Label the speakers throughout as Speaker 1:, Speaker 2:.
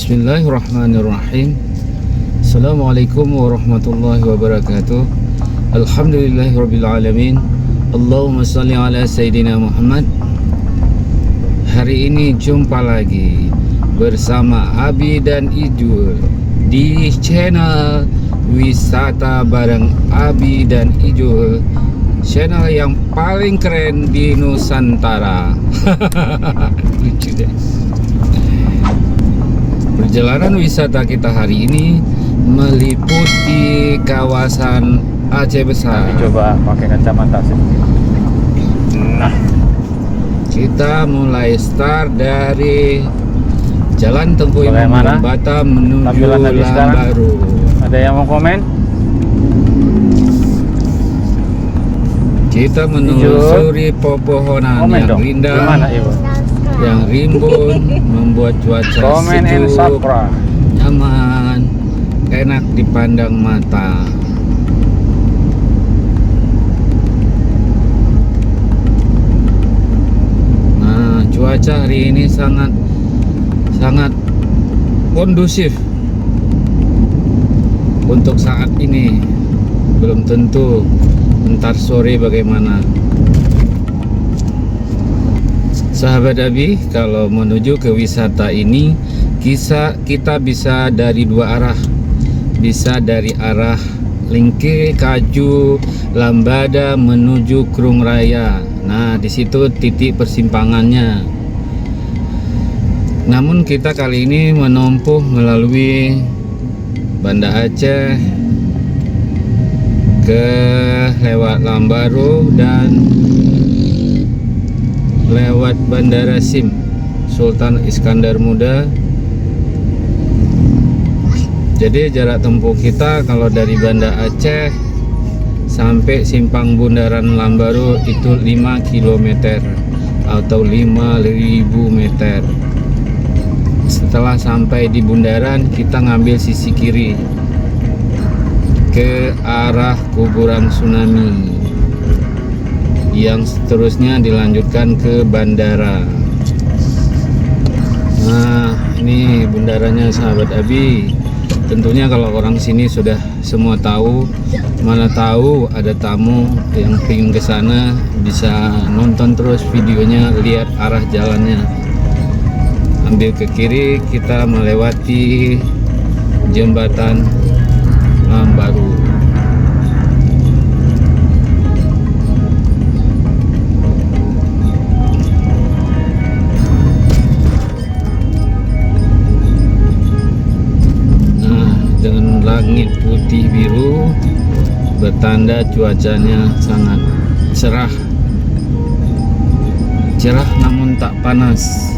Speaker 1: Bismillahirrahmanirrahim. Assalamualaikum warahmatullahi wabarakatuh. Alhamdulillahirrabbilalamin. Allahumma salli ala Sayyidina Muhammad. Hari ini jumpa lagi bersama Abi dan Ijul di channel Wisata Bareng Abi dan Ijul, channel yang paling keren di Nusantara. Lucu deh. Perjalanan wisata kita hari ini meliputi kawasan Aceh Besar.
Speaker 2: Coba pakai kacamata sih. Nah,
Speaker 1: kita mulai start dari Jalan Tengku Imam Batam menuju Lambaru.
Speaker 2: Ada yang mau komen?
Speaker 1: Kita menelusuri pepohonan yang rindang, yang rimbun, membuat cuaca sejuk, nyaman, enak dipandang mata. Nah, cuaca hari ini sangat kondusif untuk saat ini. Belum tentu ntar sore bagaimana. Sahabat Abi, kalau menuju ke wisata ini kita bisa dari dua arah. Bisa dari arah Lingke, Kaju, Lambada menuju Krung Raya. Nah, di situ titik persimpangannya. Namun kita kali ini menempuh melalui Banda Aceh ke lewat Lambaru dan lewat Bandara SIM Sultan Iskandar Muda. Jadi jarak tempuh kita kalau dari Banda Aceh sampai Simpang Bundaran Lambaru itu 5 km atau 5.000 meter. Setelah sampai di bundaran, kita ngambil sisi kiri ke arah kuburan tsunami, yang seterusnya dilanjutkan ke bandara. Nah, ini bundarannya sahabat Abi. Tentunya kalau orang sini sudah semua tahu. Mana tahu ada tamu yang ingin ke sana, bisa nonton terus videonya, lihat arah jalannya. Ambil ke kiri, kita melewati jembatan Lambaru. Nah, dengan langit putih biru bertanda cuacanya sangat cerah. Cerah namun tak panas.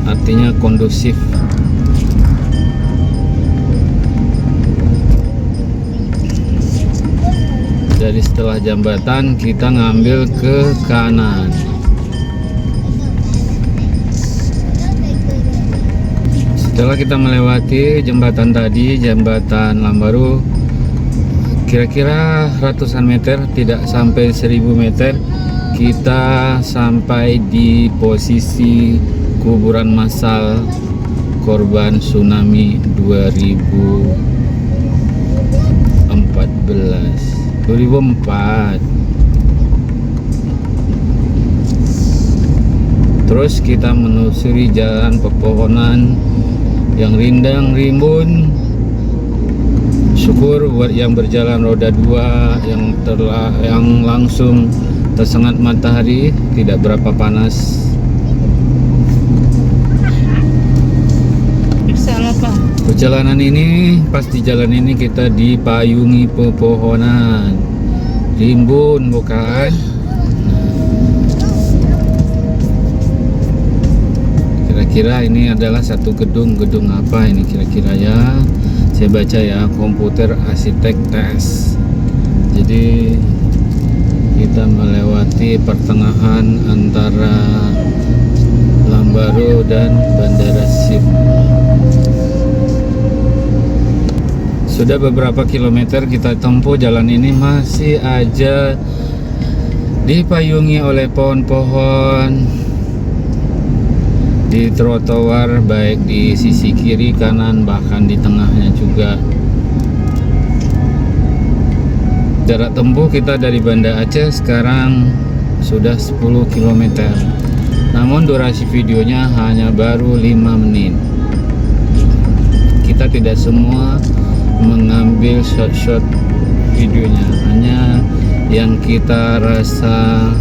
Speaker 1: Artinya kondusif. Jadi setelah jembatan kita ngambil ke kanan. Setelah kita melewati jembatan tadi, jembatan Lambaru, kira-kira ratusan meter, tidak sampai 1000 meter, kita sampai di posisi kuburan massal korban tsunami 2004. Terus kita menelusuri jalan pepohonan yang rindang rimbun. Syukur buat yang berjalan roda 2 yang langsung tersengat matahari, tidak berapa panas. Perjalanan ini, pas di jalan ini kita dipayungi pepohonan rimbun, bukan? Kira-kira ini adalah satu gedung apa ini kira-kira ya? Saya baca ya, komputer arsitek tes. Jadi kita melewati pertengahan antara Lambaru dan Bandara SIM. Sudah beberapa kilometer kita tempuh, jalan ini masih aja dipayungi oleh pohon-pohon. di trotoar, baik di sisi kiri, kanan, bahkan di tengahnya juga. Jarak tempuh kita dari Banda Aceh sekarang sudah 10 km. Namun durasi videonya hanya baru 5 menit. Kita tidak semua mengambil shot-shot videonya, hanya yang kita rasa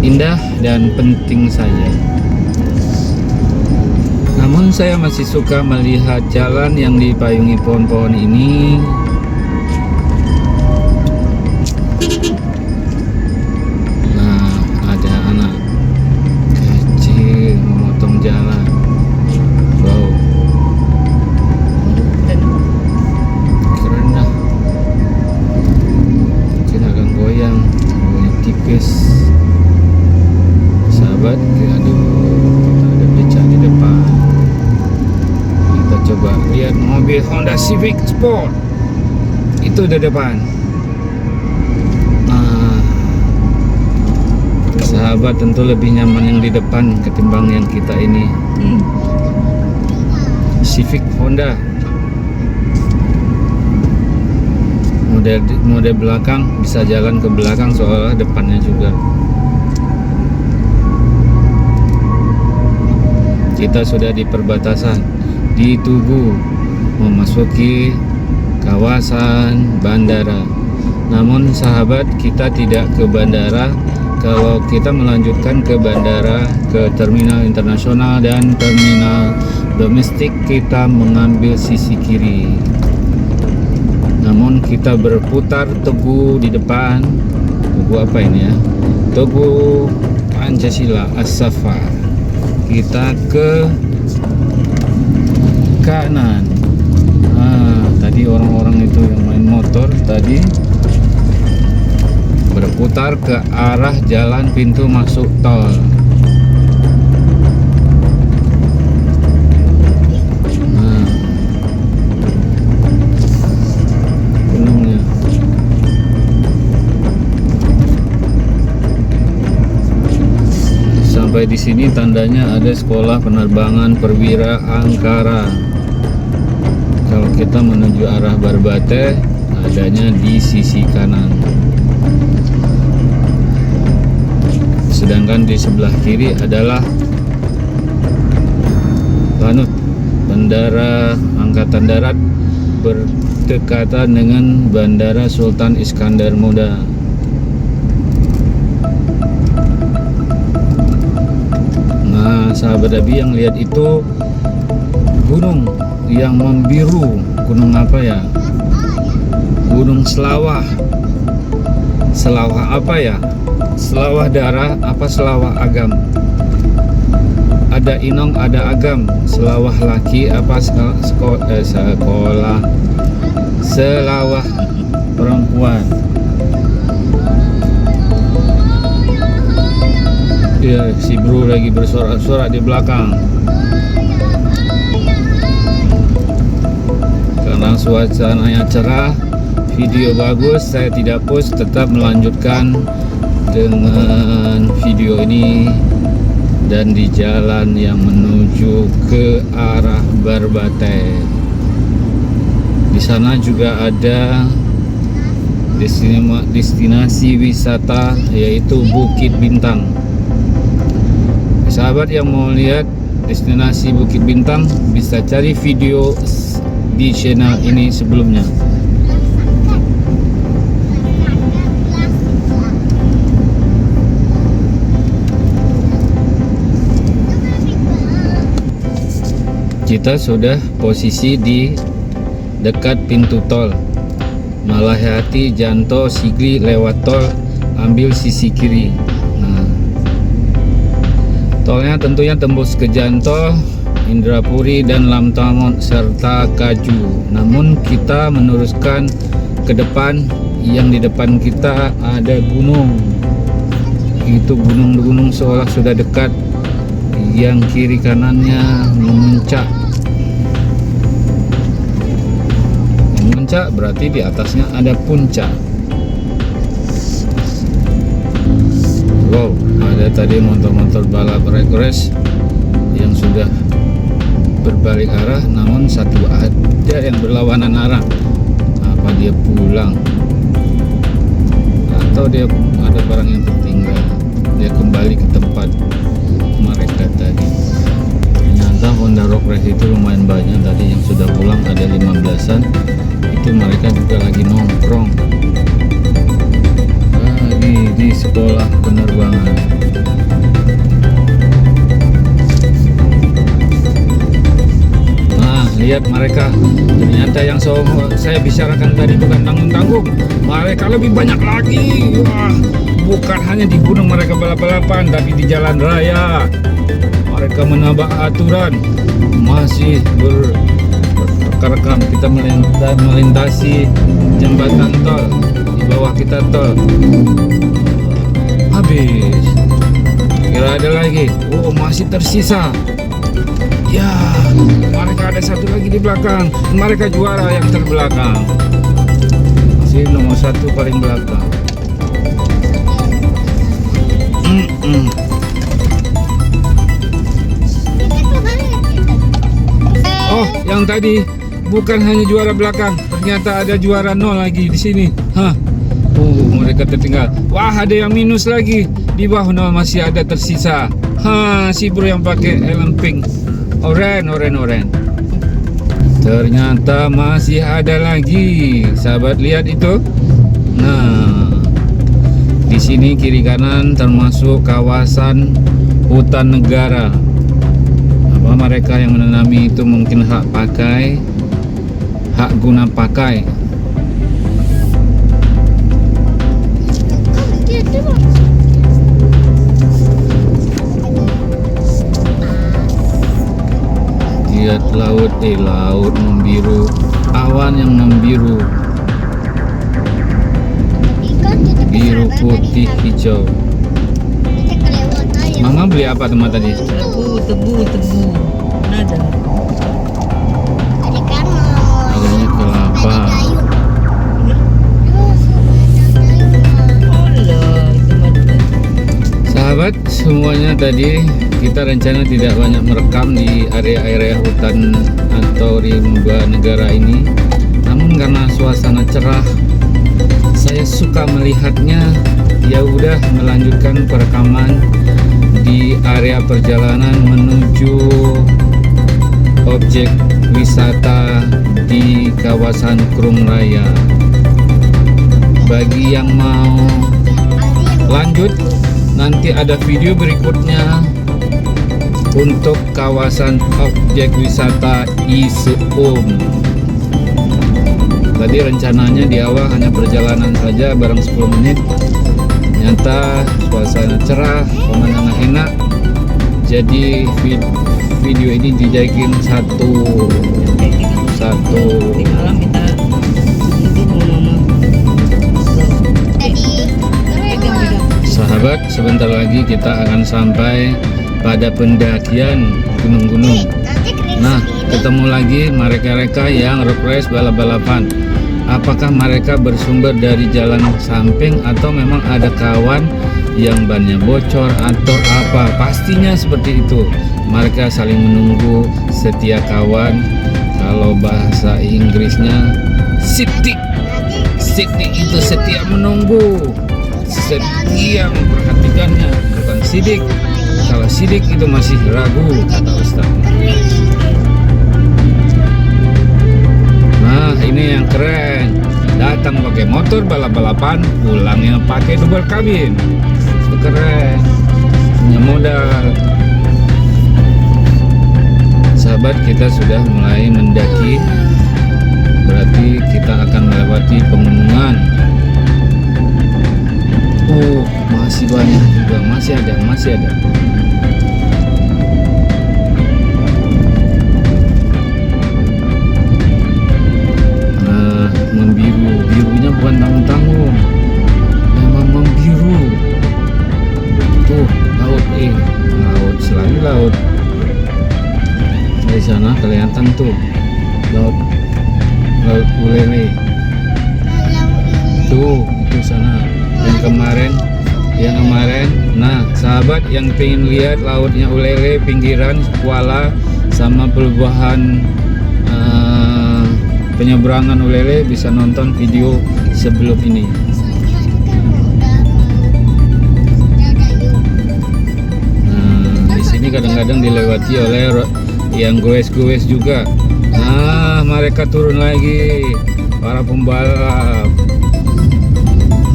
Speaker 1: indah dan penting saja. Namun saya masih suka melihat jalan yang dipayungi pohon-pohon ini. Nah, ada anak kecil memotong jalan. Wow, keren dah. Mungkin akan goyang tipis. Sahabat, aduh, ada becak di depan. Kita coba lihat mobil Honda Civic Sport itu di depan. Nah, sahabat, tentu lebih nyaman yang di depan ketimbang yang kita ini. Civic Honda model belakang, bisa jalan ke belakang soalnya depannya juga. Kita sudah di perbatasan, di Tugu, memasuki kawasan bandara. Namun sahabat, kita tidak ke bandara. Kalau kita melanjutkan ke bandara, ke terminal internasional dan terminal domestik, kita mengambil sisi kiri. Namun kita berputar Tugu di depan. Tugu apa ini ya? Tugu Pancasila As-Safa. Kita ke kanan. Tadi orang-orang itu yang main motor tadi berputar ke arah jalan pintu masuk tol. Gunungnya. Sampai di sini tandanya ada sekolah penerbangan perwira Angkara. Kalau kita menuju arah Barbate, adanya di sisi kanan. Sedangkan di sebelah kiri adalah Lanut, Bandara Angkatan Darat berdekatan dengan Bandara Sultan Iskandar Muda. Nah, sahabat Abi, yang lihat itu gunung yang membiru. Gunung apa ya? Gunung Selawah. Selawah apa ya? Selawah darah apa selawah agam? Ada inong, ada agam. Selawah laki apa sekolah? Selawah perempuan. Ya, si bro lagi bersorak-sorak di belakang. Karena suasananya cerah, video bagus, saya tidak post, tetap melanjutkan dengan video ini. Dan di jalan yang menuju ke arah Barbate, di sana juga ada destinasi wisata, yaitu Bukit Bintang. Sahabat yang mau lihat destinasi Bukit Bintang, bisa cari video di channel ini sebelumnya. Kita sudah posisi di dekat pintu tol Malahati Janto Sigli. Lewat tol, ambil sisi kiri. Nah, tolnya tentunya tembus ke Janto, Indrapuri dan Lamtamon serta Kaju. Namun kita meneruskan ke depan. Yang di depan kita ada gunung. Itu gunung seolah sudah dekat. Yang kiri kanannya memuncak. Memuncak berarti di atasnya ada puncak. Wow, ada tadi motor-motor balap race yang sudah berbalik arah, namun satu ada yang berlawanan arah. Apa dia pulang atau dia ada barang yang tertinggal, dia kembali ke tempat mereka tadi. Ternyata Honda Rock Race itu lumayan banyak tadi yang sudah pulang, ada 15-an. Itu mereka juga lagi nongkrong di sekolah penerbangan. Nah, lihat mereka. Ternyata yang saya bicarakan tadi bukan tanggung-tanggung, mereka lebih banyak lagi. Wah, bukan hanya di gunung mereka balap-balapan, tapi di jalan raya mereka menambah aturan. Masih berrekam kita melintasi jembatan tol, di bawah kita tol. Habis, kira ada lagi. Oh, masih tersisa. Ya, mereka ada satu lagi di belakang. Mereka juara yang terbelakang. Masih nomor 1 paling belakang. Oh, yang tadi bukan hanya juara belakang, ternyata ada juara 0 lagi di sini. Hah. Mereka tertinggal. Wah, ada yang minus lagi. Di bawah 0 masih ada tersisa. Si bro yang pakai helm pink. Oren. Ternyata masih ada lagi. Sahabat lihat itu. Nah, di sini kiri kanan termasuk kawasan hutan negara. Apa mereka yang menanami itu mungkin hak guna pakai. Lihat laut membiru, awan yang membiru, biru, putih, hijau. Mama beli apa teman tadi?
Speaker 3: Tebu. Nada.
Speaker 1: Adanya kelapa. Sahabat semuanya, tadi kita rencana tidak banyak merekam di area-area hutan atau rimba negara ini, namun karena suasana cerah, saya suka melihatnya. Ya udah, melanjutkan perekaman di area perjalanan menuju objek wisata di kawasan Krung Raya. Bagi yang mau lanjut, nanti ada video berikutnya untuk kawasan objek wisata Iseum. Tadi rencananya di awal hanya perjalanan saja barang 10 menit. Ternyata suasana cerah, pemandangan enak. Jadi video ini dijadikan satu. Sahabat, sebentar lagi kita akan sampai pada pendakian gunung-gunung. Nah, ketemu lagi mereka yang road race balap-balapan. Apakah mereka bersumber dari jalan samping atau memang ada kawan yang bannya bocor atau apa? Pastinya seperti itu. Mereka saling menunggu, setia kawan. Kalau bahasa Inggrisnya sidik itu setia menunggu, setia memperhatikannya, bukan sidik. Kalau sidik itu masih ragu, kata Ustaz. Nah, ini yang keren. Datang pakai motor balap-balapan, pulangnya pakai double kabin. Itu keren. Punya modal. Sahabat, kita sudah mulai mendaki. Berarti kita akan melewati pegunungan. Masih banyak juga, masih ada. Birunya bukan tanggung-tanggung, memang membiru. Tuh laut, selalu laut. Dari sana kelihatan tuh laut Ulele. Tuh itu sana. Dan kemarin yang kemarin. Nah, sahabat yang pengen lihat lautnya Ulele, pinggiran Kuala sama perubahan penyeberangan Ulele bisa nonton video sebelum ini. Nah, di sini kadang-kadang dilewati oleh yang goes-goes juga. Nah, mereka turun lagi para pembalap.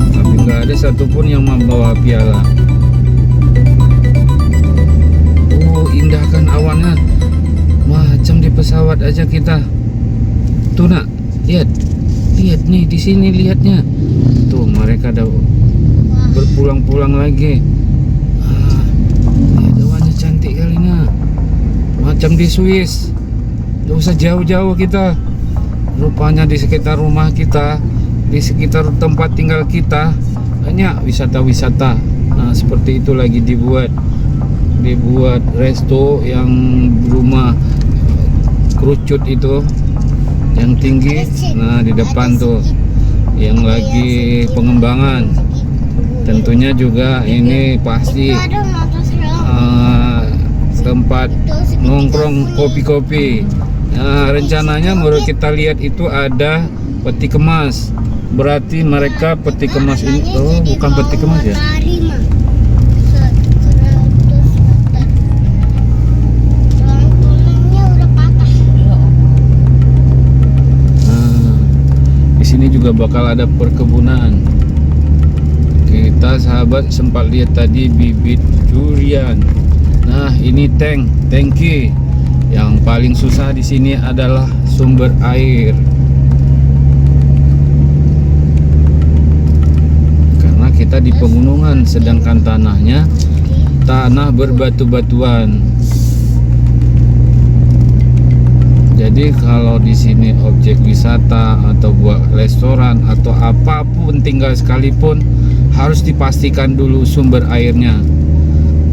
Speaker 1: Tapi nggak ada satupun yang membawa piala. Oh, indah kan awannya. Macam di pesawat aja kita. Tuh nak, lihat nih di sini lihatnya. Tuh mereka ada berpulang-pulang lagi. Lihat awannya cantik kali nah. Macam di Swiss. Gak usah jauh-jauh kita. Rupanya di sekitar rumah kita, di sekitar tempat tinggal kita banyak wisata-wisata. Nah seperti itu lagi dibuat resto yang rumah kerucut itu yang tinggi. Nah di depan tuh yang lagi pengembangan. Tentunya juga ini pasti tempat nongkrong kopi-kopi. Nah, rencananya menurut kita lihat itu ada peti kemas. Berarti mereka peti kemas ini, oh bukan peti kemas ya? Nah, di sini juga bakal ada perkebunan. Kita sahabat sempat lihat tadi bibit durian. Nah, ini tangki. Yang paling susah di sini adalah sumber air. Karena kita di pegunungan, sedangkan tanahnya tanah berbatu-batuan. Jadi kalau di sini objek wisata atau buat restoran atau apapun tinggal sekalipun harus dipastikan dulu sumber airnya.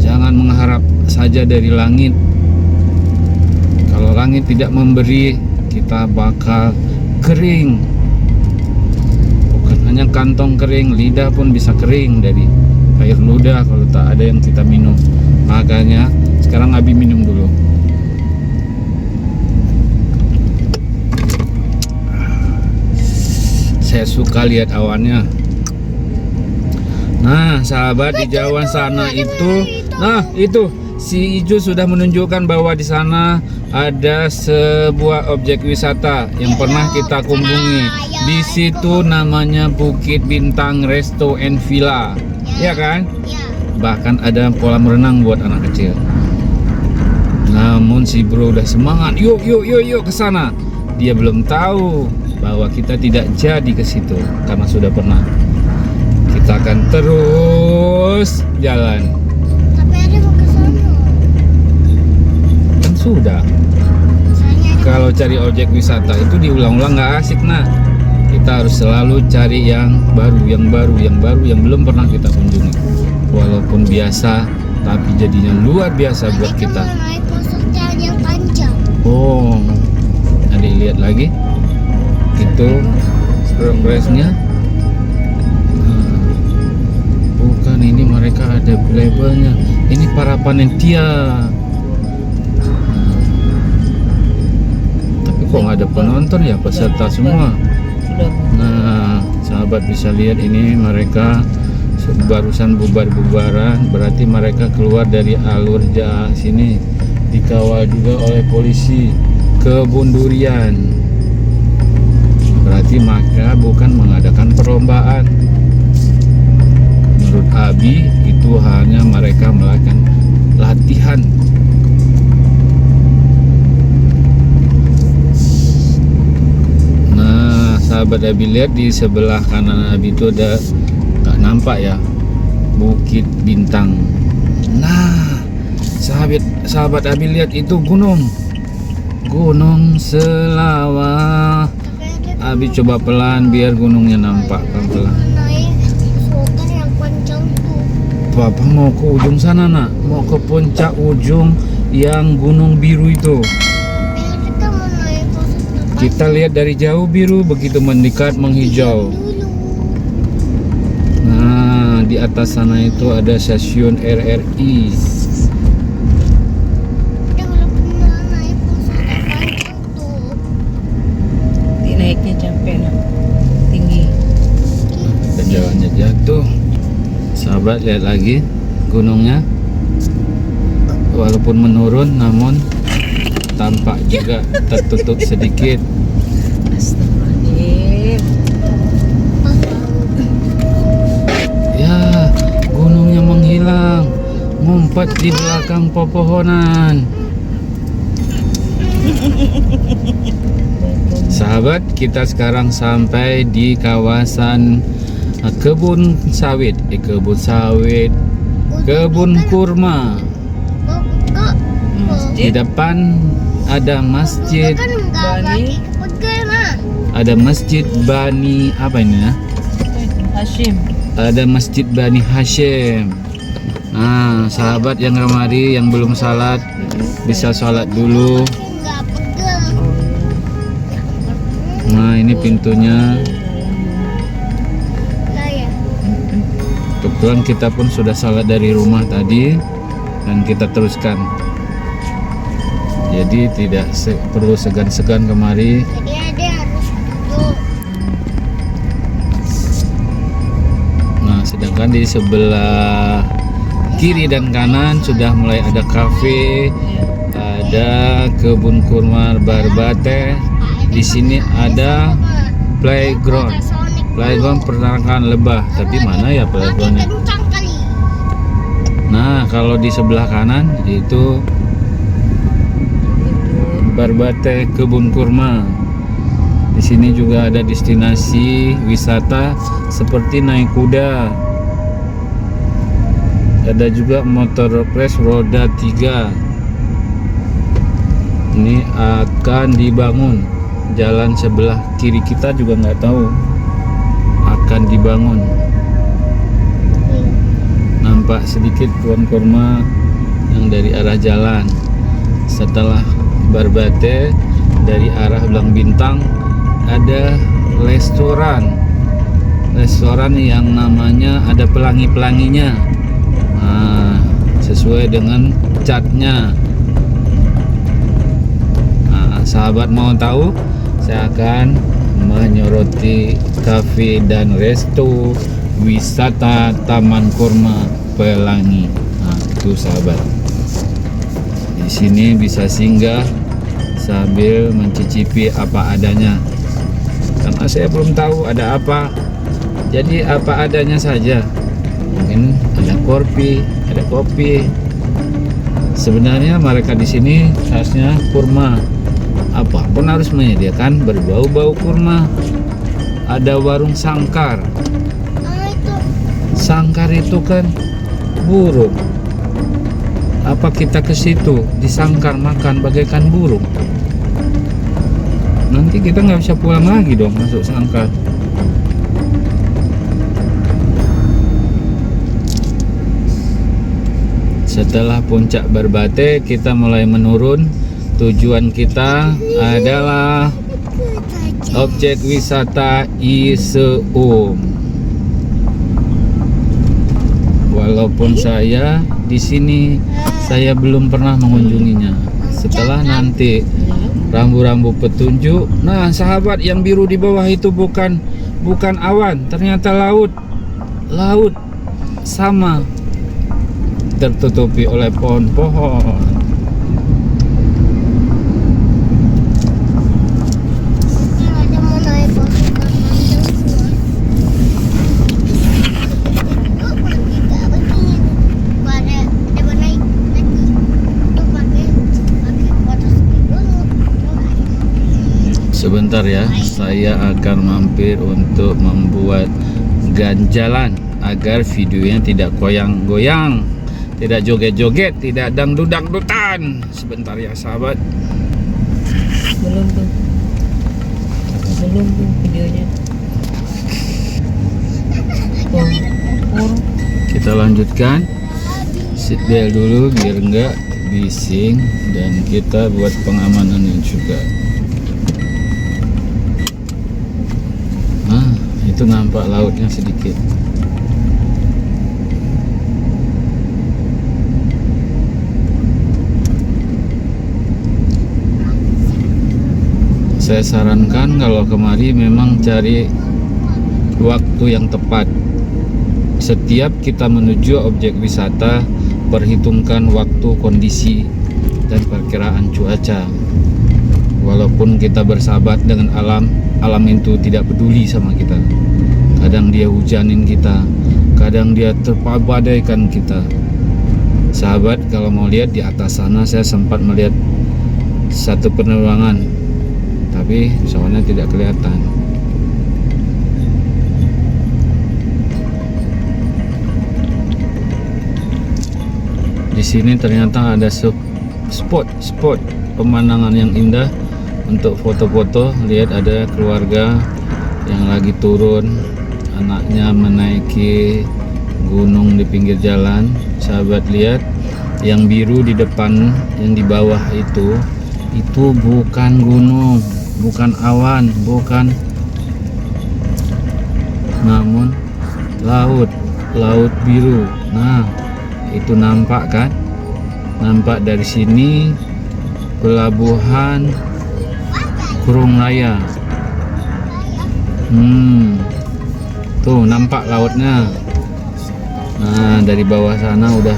Speaker 1: Jangan mengharap saja dari langit. Kalau langit tidak memberi, kita bakal kering. Bukan hanya kantong kering, lidah pun bisa kering dari air ludah kalau tak ada yang kita minum. Makanya sekarang Abi minum dulu. Saya suka lihat awannya. Nah, sahabat di jauhan sana itu, nah itu si Ijo sudah menunjukkan bahwa di sana ada sebuah objek wisata yang pernah kita kunjungi. Di situ namanya Bukit Bintang Resto and Villa, ya kan? Bahkan ada kolam renang buat anak kecil. Namun si bro udah semangat, yuk ke sana. Dia belum tahu bahwa kita tidak jadi ke situ karena sudah pernah. Kita akan terus jalan.
Speaker 3: Tapi ada mau ke sana.
Speaker 1: Kan sudah. Kalau cari objek wisata itu diulang-ulang nggak asik nah. Kita harus selalu cari yang baru, yang belum pernah kita kunjungi. Walaupun biasa, tapi jadinya luar biasa buat kita.
Speaker 3: Mau naik posnya yang panjang.
Speaker 1: Oh, nanti lihat lagi. Itu progresnya. Bukan, ini mereka ada labelnya. Ini para panitia. Tapi kok nggak ada penonton ya, peserta semua.
Speaker 3: Sudah.
Speaker 1: Nah, sahabat bisa lihat ini mereka barusan bubar-bubaran. Berarti mereka keluar dari alur sini, dikawal juga oleh polisi kebun durian. Berarti mereka bukan mengadakan perlombaan. Menurut Abi itu hanya mereka melakukan latihan. Nah, sahabat Abi lihat di sebelah kanan Abi itu ada, nggak nampak ya, Bukit Bintang. Nah, sahabat Abi lihat itu Gunung Selawah. Abi coba pelan biar gunungnya nampak pelan-pelan.
Speaker 3: Naik slogan yang panjang tuh.
Speaker 1: Papa mau ke ujung sana nak, mau ke puncak ujung yang gunung biru itu.
Speaker 3: Kita mau naik pos.
Speaker 1: Kita lihat dari jauh biru, begitu mendekat menghijau.
Speaker 3: Dulu.
Speaker 1: Nah, di atas sana itu ada stasiun RRI.
Speaker 3: Dia belum pernah naik bus terpanjang tuh.
Speaker 4: Di naiknya capek lah. Tinggi.
Speaker 1: Dan jalannya jatuh. Sahabat, lihat lagi gunungnya. Walaupun menurun, namun tampak juga tertutup sedikit.
Speaker 4: Astagfirullahaladzim.
Speaker 1: Ya, gunungnya menghilang, ngumpet di belakang pepohonan. Sahabat, kita sekarang sampai di kawasan kebun sawit, kebun kurma.
Speaker 3: Buka.
Speaker 1: Di depan ada masjid,
Speaker 3: Kan enggak
Speaker 4: Bani.
Speaker 3: lagi kepegang mah.
Speaker 1: ada masjid Bani apa ini ya?
Speaker 4: Hashim.
Speaker 1: Ada masjid Bani Hashim. Nah, sahabat yang kemari yang belum salat bisa salat dulu.
Speaker 3: Enggak pegang.
Speaker 1: Nah, ini pintunya.
Speaker 3: Lah ya.
Speaker 1: Kebetulan kita pun sudah salat dari rumah tadi dan kita teruskan. Jadi tidak perlu segan-segan kemari.
Speaker 3: Jadi ada harus duduk.
Speaker 1: Nah, sedangkan di sebelah kiri dan kanan sudah mulai ada kafe, ada kebun kurma Barbate. Di sini ada playground, peternakan lebah. Tapi mana ya playgroundnya?
Speaker 3: Kencang kali.
Speaker 1: Nah, kalau di sebelah kanan itu Barbate kebun kurma. Di sini juga ada destinasi wisata seperti naik kuda. Ada juga motor race roda 3. Ini akan dibangun. Jalan sebelah kiri kita juga nggak tahu akan dibangun. Nampak sedikit pohon kurma yang dari arah jalan. Setelah Barbate dari arah Belang Bintang ada restoran yang namanya ada pelangi-pelanginya. Nah, sesuai dengan catnya. Nah, sahabat mau tahu, saya akan menyoroti kafe dan resto wisata Taman Kurma Pelangi. Nah, itu sahabat. Di sini bisa singgah sambil mencicipi apa adanya. Karena saya belum tahu ada apa. Jadi apa adanya saja. Mungkin ada kopi. Sebenarnya mereka di sini khasnya kurma. Apapun harus menyediakan berbau-bau kurma. Ada warung sangkar.
Speaker 3: Itu.
Speaker 1: Sangkar itu kan burung. Apa kita ke situ disangkar makan bagaikan burung? Nanti kita nggak bisa pulang lagi dong masuk sangkar. Setelah puncak Barbate, kita mulai menurun. Tujuan kita adalah objek wisata Iseum. Walaupun saya di sini saya belum pernah mengunjunginya. Setelah nanti rambu-rambu petunjuk. Nah, sahabat, yang biru di bawah itu bukan awan, ternyata laut. Laut sama tertutupi oleh pohon-pohon.
Speaker 3: Ada mau naik bus terpanjang semua. Oh, tidak begini. Ada mau naik lagi. Itu pakai water ski dulu.
Speaker 1: Sebentar ya, saya akan mampir untuk membuat ganjalan agar videonya tidak goyang-goyang, tidak joget-joget, tidak dangdut-dangdutan. Sebentar ya sahabat.
Speaker 4: Belum tuh videonya.
Speaker 1: Kita lanjutkan. Seatbelt dulu biar enggak bising, dan kita buat pengamanannya juga. Nah, itu nampak lautnya sedikit. Saya sarankan kalau kemari memang cari waktu yang tepat. Setiap kita menuju objek wisata, perhitungkan waktu, kondisi, dan perkiraan cuaca. Walaupun kita bersahabat dengan alam, alam itu tidak peduli sama kita. Kadang dia hujanin kita, kadang dia terpabadaikan kita. Sahabat, kalau mau lihat di atas sana, saya sempat melihat satu penerbangan, tapi pesawatnya tidak kelihatan. Di sini ternyata ada spot pemandangan yang indah untuk foto-foto. Lihat ada keluarga yang lagi turun, anaknya menaiki gunung di pinggir jalan. Sahabat, lihat yang biru di depan, yang di bawah itu bukan gunung, bukan awan, bukan, namun laut biru. Nah, itu nampak kan? Nampak dari sini pelabuhan Kurung Raya. Tuh nampak lautnya. Nah, dari bawah sana udah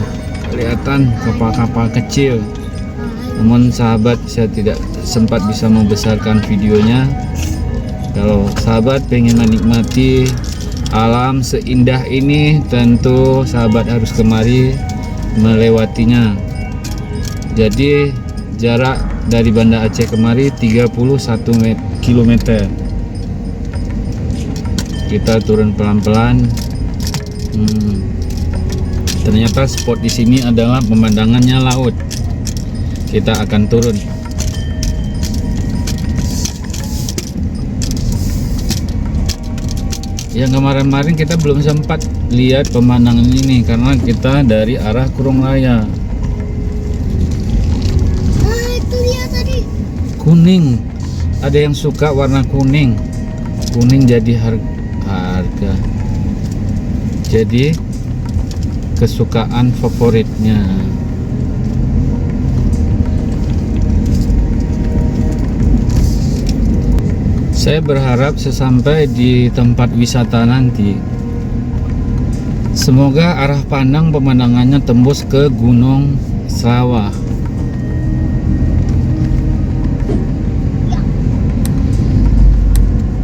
Speaker 1: kelihatan kapal-kapal kecil. Namun sahabat, saya tidak sempat bisa membesarkan videonya. Kalau sahabat pengen menikmati alam seindah ini, tentu sahabat harus kemari melewatinya. Jadi jarak dari Banda Aceh kemari 31 km. Kita turun pelan-pelan. Ternyata spot di sini adalah pemandangannya laut. Kita akan turun. Yang kemarin-kemarin kita belum sempat lihat pemandangan ini karena kita dari arah Kurung Raya.
Speaker 3: Nah, itu lihat tadi.
Speaker 1: Kuning. Ada yang suka warna kuning. Kuning jadi harga. Jadi kesukaan favoritnya. Saya berharap sesampai di tempat wisata nanti, semoga arah pandang pemandangannya tembus ke Gunung Selawah.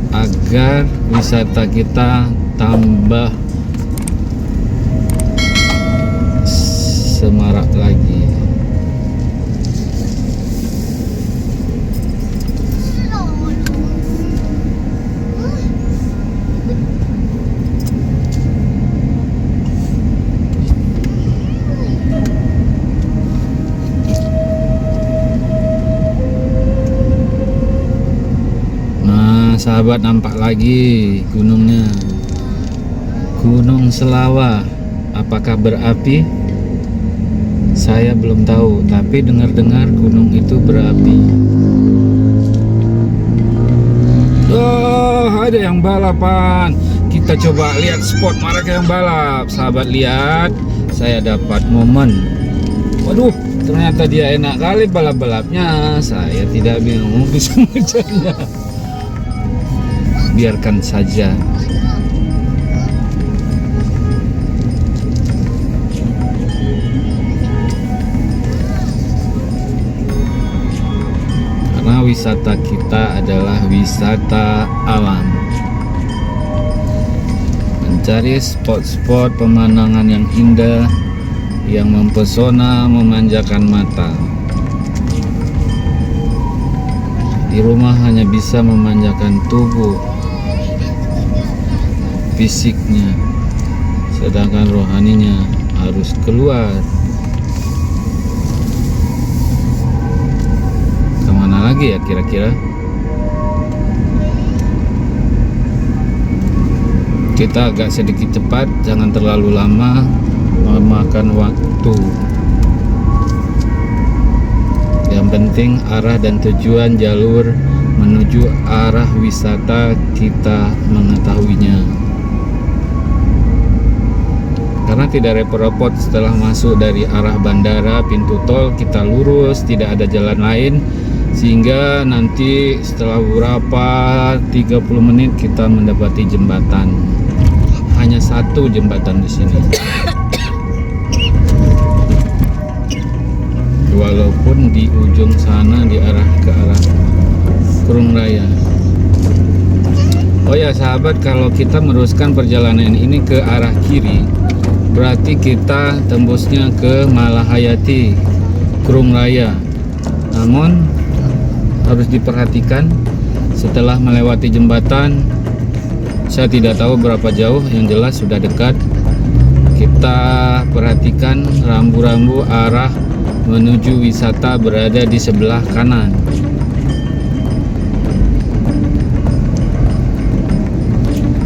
Speaker 1: Agar wisata kita tambah semarak lagi. Sahabat, nampak lagi gunungnya, Gunung Selawah. Apakah berapi? Saya belum tahu, tapi dengar-dengar gunung itu berapi. Oh, ada yang balapan. Kita coba lihat spot mereka yang balap. Sahabat, lihat, saya dapat momen. Waduh, ternyata dia enak kali balap-balapnya. Saya tidak bingung bisa mengejarnya. Biarkan saja. Karena wisata kita adalah wisata alam. Mencari spot-spot pemandangan yang indah, yang mempesona, memanjakan mata. Di rumah hanya bisa memanjakan tubuh, fisiknya, sedangkan rohaninya harus keluar. Kemana lagi ya kira-kira? Kita agak sedikit cepat, jangan terlalu lama memakan waktu. Yang penting arah dan tujuan jalur menuju arah wisata kita mengetahuinya. Karena tidak repot-repot setelah masuk dari arah bandara, pintu tol, kita lurus, tidak ada jalan lain. sehingga nanti setelah beberapa 30 menit kita mendapati jembatan. Hanya satu jembatan di sini. Walaupun di ujung sana ke arah Kurung Raya. Oh ya sahabat, kalau kita meneruskan perjalanan ini ke arah kiri, berarti kita tembusnya ke Malahayati, Kurung Raya. Namun harus diperhatikan, setelah melewati jembatan, saya tidak tahu berapa jauh, yang jelas sudah dekat. Kita perhatikan rambu-rambu arah menuju wisata berada di sebelah kanan.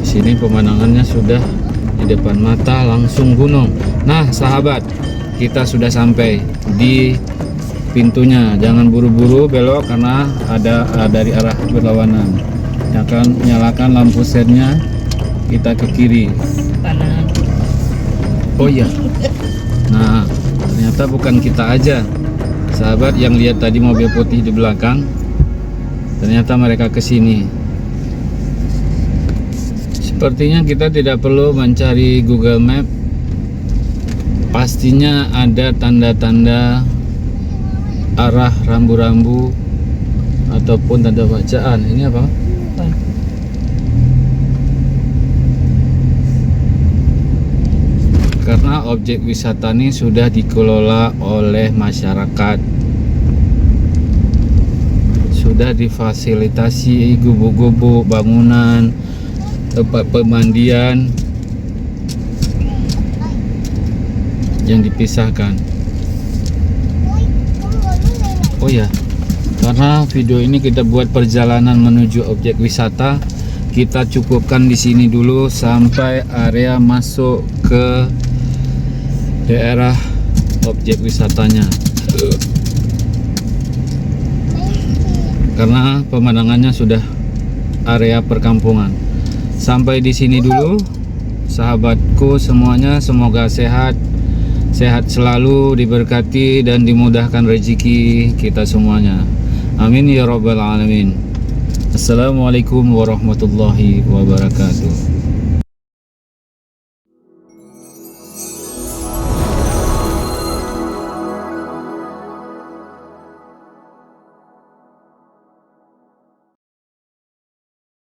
Speaker 1: Di sini pemandangannya sudah di depan mata, langsung gunung. Nah sahabat, kita sudah sampai di pintunya. Jangan buru-buru belok karena ada dari arah berlawanan. Nyalakan lampu sennya, kita ke kiri.
Speaker 4: Kanan.
Speaker 1: Oh iya. Nah, ternyata bukan kita aja, sahabat, yang lihat tadi mobil putih di belakang. Ternyata mereka ke sini. Sepertinya kita tidak perlu mencari Google Map. Pastinya ada tanda-tanda arah rambu-rambu ataupun tanda bacaan. Ini apa?
Speaker 4: Apa?
Speaker 1: Karena objek wisata ini sudah dikelola oleh masyarakat, sudah difasilitasi gubuk-gubuk, bangunan, tempat pemandian yang dipisahkan. Oh ya, karena video ini kita buat perjalanan menuju objek wisata, kita cukupkan di sini dulu sampai area masuk ke daerah objek wisatanya. Karena pemandangannya sudah area perkampungan. Sampai di sini dulu, sahabatku semuanya, semoga sehat selalu, diberkati dan dimudahkan rezeki kita semuanya. Amin ya rabbal alamin. Assalamualaikum warahmatullahi wabarakatuh.